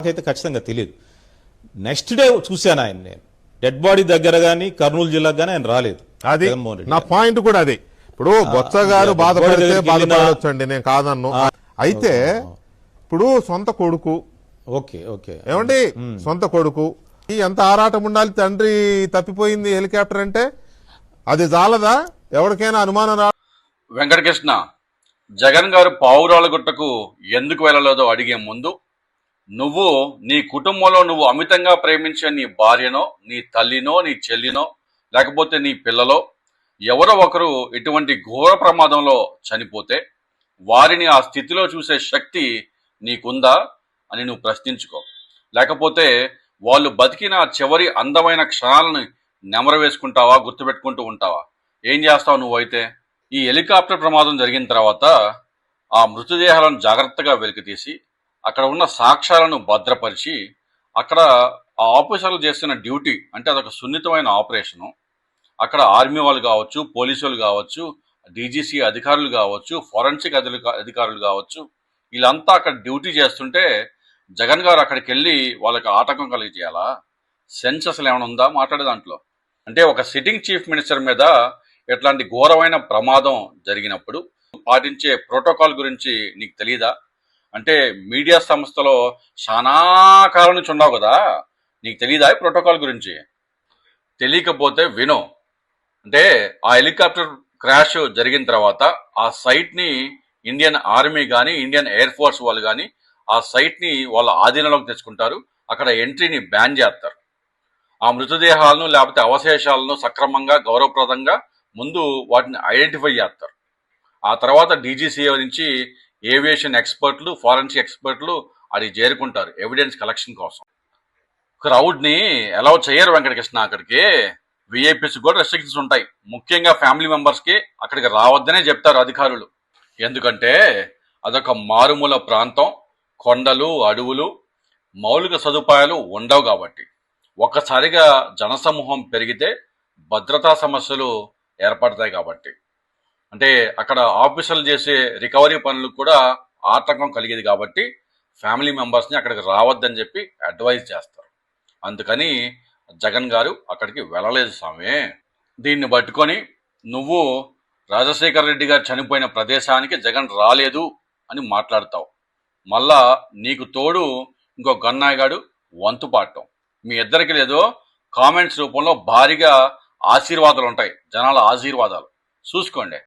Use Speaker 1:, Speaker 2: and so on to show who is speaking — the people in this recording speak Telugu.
Speaker 1: నాకైతే ఖచ్చితంగా తెలియదు. నెక్స్ట్ డే చూశాను ఆయన. నేను డెడ్ బాడీ దగ్గర గానీ కర్నూలు జిల్లాకు గానీ ఆయన రాలేదు.
Speaker 2: అది నా పాయింట్ కూడా అదే. ఇప్పుడు బొత్స గారు బాధపడితే బాధపడవచ్చండి, నేను కాదన్ను. అయితే ఇప్పుడు సొంత కొడుకు,
Speaker 1: ఓకే ఓకే
Speaker 2: ఏమండి, సొంత కొడుకు ఎంత ఆరాటం ఉండాలి. తండ్రి తప్పిపోయింది హెలికాప్టర్ అంటే అది జాలదా? ఎవరికైనా అనుమానం రా.
Speaker 3: వెంకటకృష్ణ, జగన్ గారు పావురాలగుట్టకు ఎందుకు వెళ్ళలేదో అడిగే ముందు, నువ్వు నీ కుటుంబంలో నువ్వు అమితంగా ప్రేమించే నీ భార్యనో, నీ తల్లినో, నీ చెల్లినో, లేకపోతే నీ పిల్లలో ఎవరో ఒకరు ఇటువంటి ఘోర ప్రమాదంలో చనిపోతే వారిని ఆ స్థితిలో చూసే శక్తి నీకుందా అని నువ్వు ప్రశ్నించుకో. లేకపోతే వాళ్ళు బతికిన చివరి అందమైన క్షణాలను నెమరవేసుకుంటావా, గుర్తుపెట్టుకుంటూ ఉంటావా? ఏం చేస్తావు నువ్వైతే? ఈ హెలికాప్టర్ ప్రమాదం జరిగిన తర్వాత ఆ మృతదేహాలను జాగ్రత్తగా వెలికితీసి అక్కడ ఉన్న సాక్ష్యాలను భద్రపరిచి అక్కడ ఆ ఆఫీసర్లు చేస్తున్న డ్యూటీ, అంటే అదొక సున్నితమైన ఆపరేషను. అక్కడ ఆర్మీ వాళ్ళు కావచ్చు, పోలీసు వాళ్ళు కావచ్చు, డీజీసీ అధికారులు కావచ్చు, ఫోరెన్సిక్ అధికారులు కావచ్చు, వీళ్ళంతా అక్కడ డ్యూటీ చేస్తుంటే జగన్ గారు అక్కడికి వెళ్ళి వాళ్ళకి ఆటంకం కలిగజేయాలా? సెన్స్ అసలు ఏమైనా ఉందా మాట్లాడే దాంట్లో? అంటే ఒక సిట్టింగ్ చీఫ్ మినిస్టర్ మీద ఇట్లాంటి ఘోరమైన ప్రమాదం జరిగినప్పుడు పాటించే ప్రోటోకాల్ గురించి నీకు తెలీదా? అంటే మీడియా సంస్థలో చాలా కాలం నుంచి ఉన్నావు కదా, నీకు తెలీదా ఈ ప్రోటోకాల్ గురించి? తెలియకపోతే వినో. అంటే ఆ హెలికాప్టర్ క్రాష్ జరిగిన తర్వాత ఆ సైట్ని ఇండియన్ ఆర్మీ కానీ, ఇండియన్ ఎయిర్ ఫోర్స్ వాళ్ళు కానీ ఆ సైట్ని వాళ్ళ ఆధీనంలోకి తెచ్చుకుంటారు. అక్కడ ఎంట్రీని బ్యాన్ చేస్తారు. ఆ మృతదేహాలను లేకపోతే అవశేషాలను సక్రమంగా, గౌరవప్రదంగా ముందు వాటిని ఐడెంటిఫై చేస్తారు. ఆ తర్వాత డీజీసీఏ నుంచి ఏవియేషన్ ఎక్స్పర్ట్లు, ఫారెన్సిక్ ఎక్స్పర్ట్లు అది చేరుకుంటారు ఎవిడెన్స్ కలెక్షన్ కోసం. క్రౌడ్ని అలౌ చేయరు వెంకటకృష్ణ. అక్కడికి విఐపీస్ కూడా రెస్ట్రిక్షన్స్ ఉంటాయి. ముఖ్యంగా ఫ్యామిలీ మెంబర్స్కి అక్కడికి రావద్దనే చెప్తారు అధికారులు. ఎందుకంటే అదొక మారుమూల ప్రాంతం, కొండలు, అడవులు, మౌలిక సదుపాయాలు ఉండవు కాబట్టి. ఒక్కసారిగా జనసమూహం పెరిగితే భద్రతా సమస్యలు ఏర్పడతాయి కాబట్టి. అంటే అక్కడ ఆఫీసర్లు చేసే రికవరీ పనులకు కూడా ఆటంకం కలిగేది కాబట్టి ఫ్యామిలీ మెంబర్స్ని అక్కడికి రావద్దని చెప్పి అడ్వైజ్ చేస్తారు. అందుకని జగన్ గారు అక్కడికి వెళ్ళలేదు స్వామి. దీన్ని పట్టుకొని నువ్వు రాజశేఖర రెడ్డి గారు చనిపోయిన ప్రదేశానికి జగన్ రాలేదు అని మాట్లాడతావు. మళ్ళా నీకు తోడు ఇంకో గన్నాయ్ గాడు వంతు పాడటం. మీ ఇద్దరికి లేదో కామెంట్స్ రూపంలో భారీగా ఆశీర్వాదాలు ఉంటాయి, జనాల ఆశీర్వాదాలు చూసుకోండి.